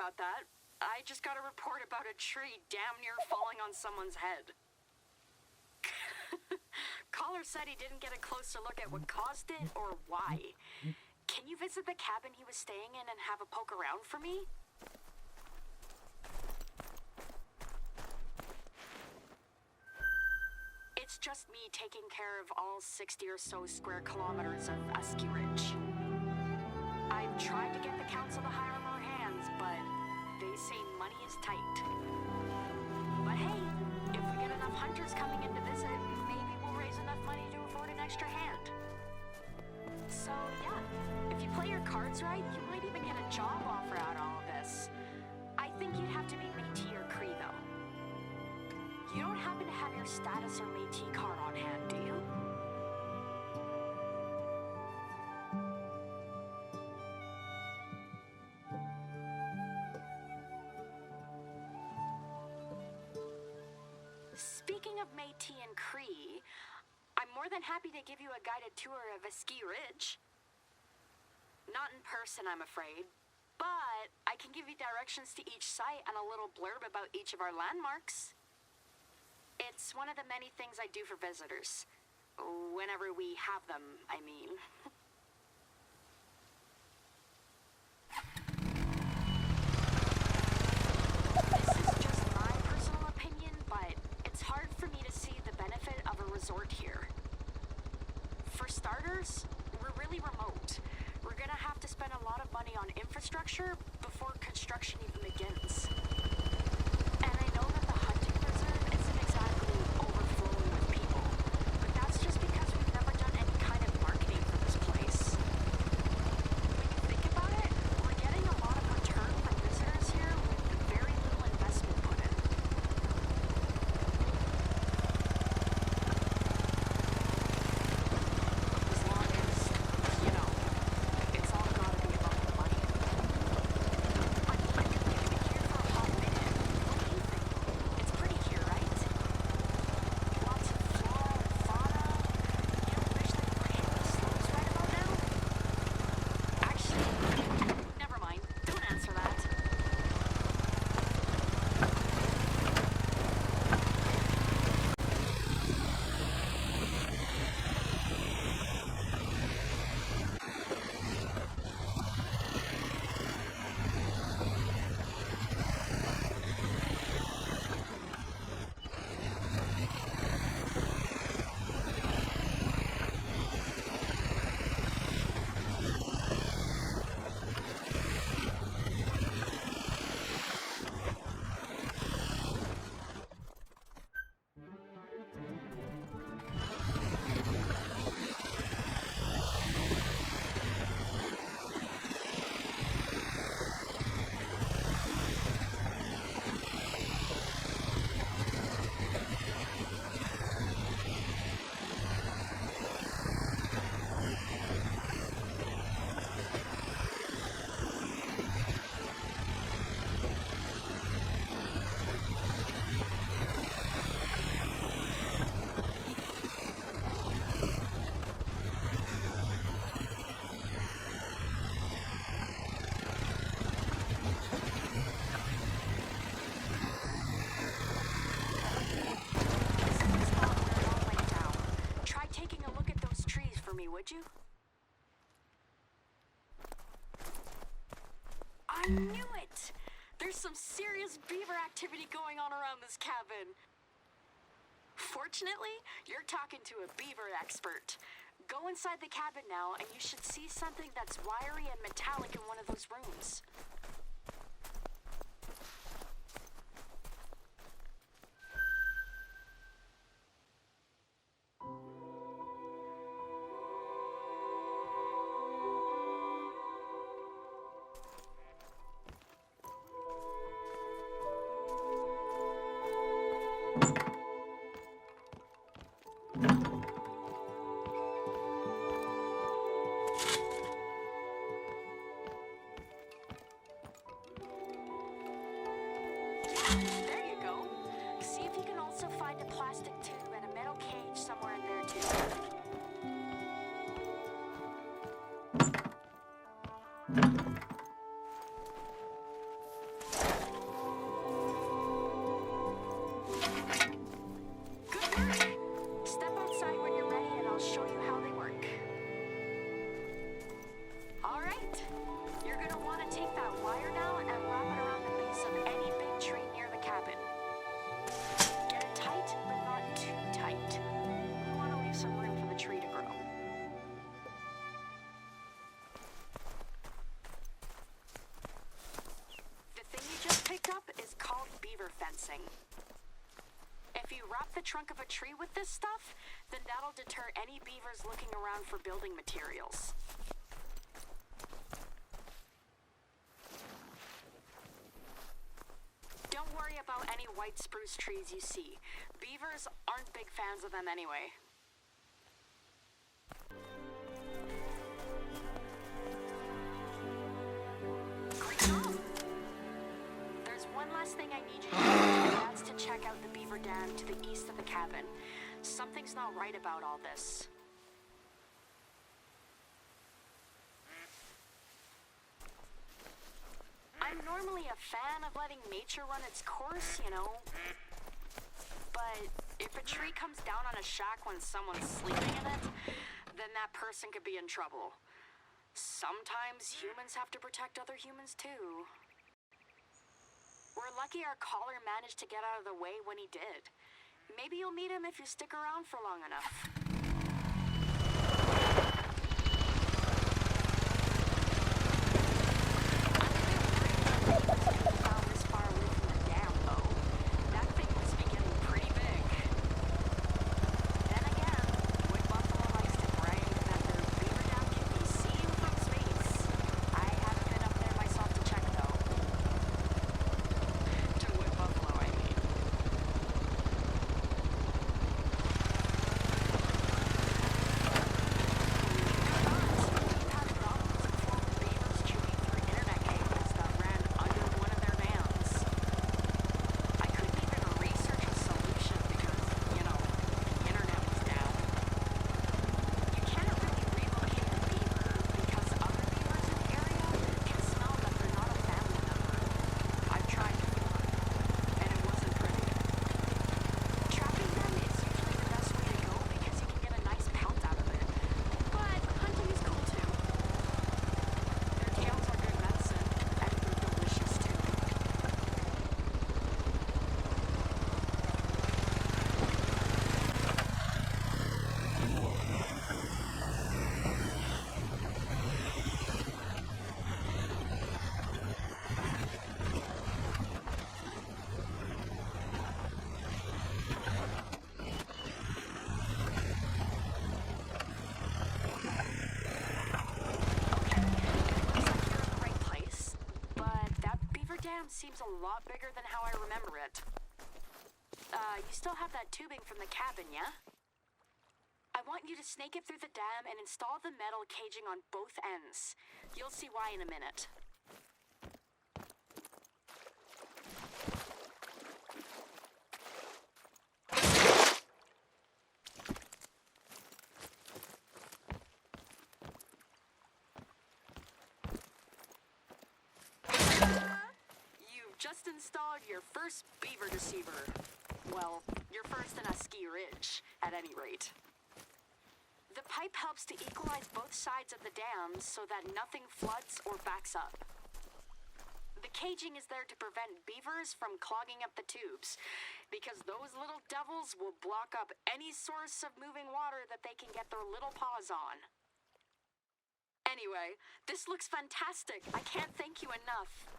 about that. I just got a report about a tree damn near falling on someone's head. Caller said he didn't get a closer look at what caused it or why. Can you visit the cabin he was staying in and have a poke around for me? It's just me taking care of all 60 or so square kilometers of Askiy Ridge. I've tried to get the council to hire more hands, but they say money is tight. But hey, if we get enough hunters coming in to visit, maybe we'll raise enough money to afford an extra hand. So yeah, if you play your cards right, you might even get a job offer out of all of this. I think you'd have to be Métis or Cree though. You don't happen to have your status or Métis card on hand, do you? Speaking of Métis and Cree, I'm more than happy to give you a guided tour of Askiy Ridge. Not in person, I'm afraid, but I can give you directions to each site and a little blurb about each of our landmarks. It's one of the many things I do for visitors. Whenever we have them, I mean. This is just my personal opinion, but it's hard for me to see the benefit of a resort here. For starters, we're really remote. We're gonna have to spend a lot of money on infrastructure before construction even begins. And I know that the hunting reserve isn't exactly overflowing with people, but that's just because we've never done any kind of marketing for this place. When you think about it, we're getting a lot of return from visitors here with very little investment put in. As long as, you know, it's all gotta be about the money. I'm leaving it here for a hot minute. What do you think? It's pretty here, right? Lots of flora and fauna. You don't wish that you were hitting the slopes right about now? Actually, never mind. Don't answer that. This is the spot where it all went down. Try taking a look at those trees for me, would you? I knew it! There's some serious beaver activity going on around this cabin. Fortunately, you're talking to a beaver expert. Go inside the cabin now, and you should see something that's wiry and metallic in one of those rooms. the trunk of a tree with this stuff, then that'll deter any beavers looking around for building materials. Don't worry about any white spruce trees you see. Beavers aren't big fans of them anyway. Great job! There's one last thing I need you to do, and that's to check out the Beaver Dam to the east of the cabin. Something's not right about all this. I'm normally a fan of letting nature run its course, you know. But if a tree comes down on a shack when someone's sleeping in it, then that person could be in trouble. Sometimes humans have to protect other humans too. We're lucky our caller managed to get out of the way when he did. Maybe you'll meet him if you stick around for long enough. Seems a lot bigger than how I remember it. You still have that tubing from the cabin, yeah? I want you to snake it through the dam and install the metal caging on both ends. You'll see why in a minute. Just installed your first beaver deceiver. Well, your first in Askiy Ridge, at any rate. The pipe helps to equalize both sides of the dam so that nothing floods or backs up. The caging is there to prevent beavers from clogging up the tubes, because those little devils will block up any source of moving water that they can get their little paws on. Anyway, this looks fantastic. I can't thank you enough.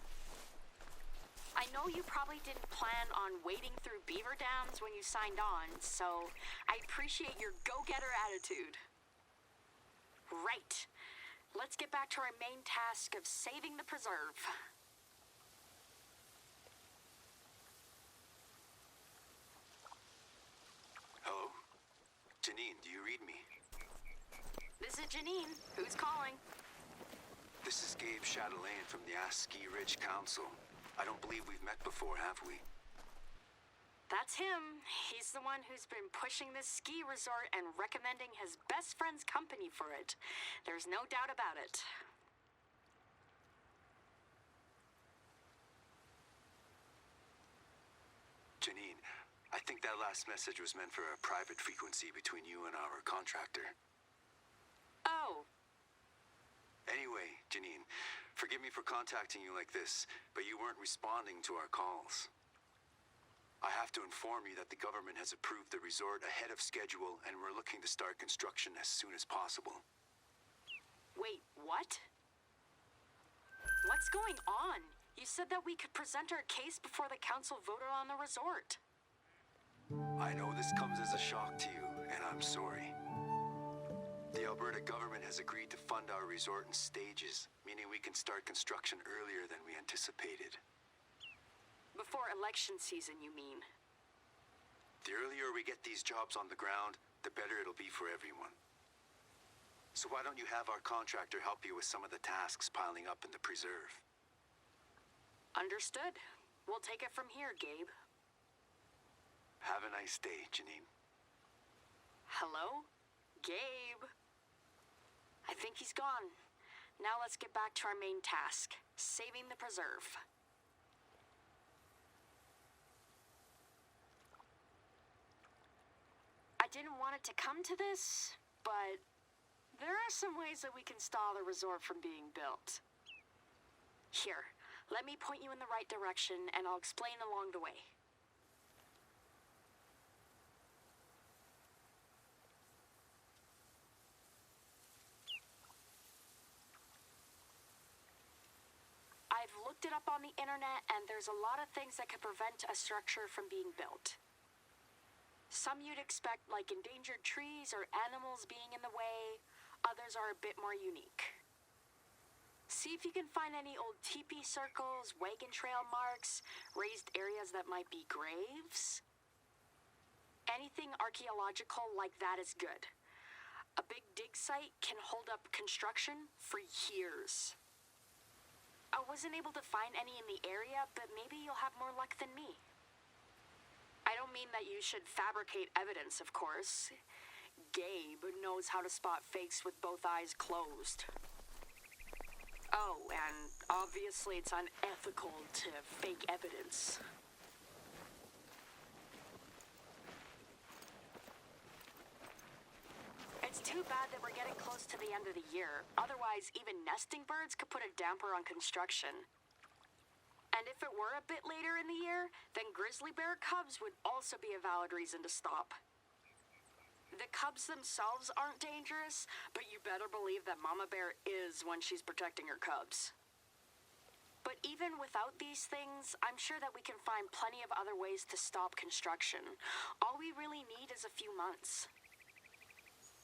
I know you probably didn't plan on wading through beaver dams when you signed on, so I appreciate your go-getter attitude. Right. Let's get back to our main task of saving the preserve. Hello? Janine, do you read me? This is Janine. Who's calling? This is Gabe Chatelain from the Askiy Ridge Council. I don't believe we've met before, have we? That's him. He's the one who's been pushing this ski resort and recommending his best friend's company for it. There's no doubt about it. Janine, I think that last message was meant for a private frequency between you and our contractor. Oh. Anyway, Janine, forgive me for contacting you like this, but you weren't responding to our calls. I have to inform you that the government has approved the resort ahead of schedule, and we're looking to start construction as soon as possible. Wait, what? What's going on? You said that we could present our case before the council voted on the resort. I know this comes as a shock to you, and I'm sorry. The Alberta government has agreed to fund our resort in stages, meaning we can start construction earlier than we anticipated. Before election season, you mean? The earlier we get these jobs on the ground, the better it'll be for everyone. So why don't you have our contractor help you with some of the tasks piling up in the preserve? Understood. We'll take it from here, Gabe. Have a nice day, Janine. Hello? Gabe? I think he's gone. Now let's get back to our main task, saving the preserve. I didn't want it to come to this, but there are some ways that we can stall the resort from being built. Here, let me point you in the right direction, and I'll explain along the way. I've looked it up on the internet, and there's a lot of things that could prevent a structure from being built. Some you'd expect, like endangered trees or animals being in the way. Others are a bit more unique. See if you can find any old teepee circles, wagon trail marks, raised areas that might be graves. Anything archaeological like that is good. A big dig site can hold up construction for years. I wasn't able to find any in the area, but maybe you'll have more luck than me. I don't mean that you should fabricate evidence, of course. Gabe knows how to spot fakes with both eyes closed. Oh, and obviously it's unethical to fake evidence. It's too bad that we're getting close to the end of the year. Otherwise, even nesting birds could put a damper on construction. And if it were a bit later in the year, then grizzly bear cubs would also be a valid reason to stop. The cubs themselves aren't dangerous, but you better believe that Mama Bear is when she's protecting her cubs. But even without these things, I'm sure that we can find plenty of other ways to stop construction. All we really need is a few months.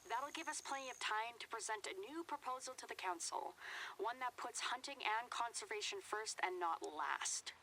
That'll give us plenty of time to present a new proposal to the council, one that puts hunting and conservation first and not last.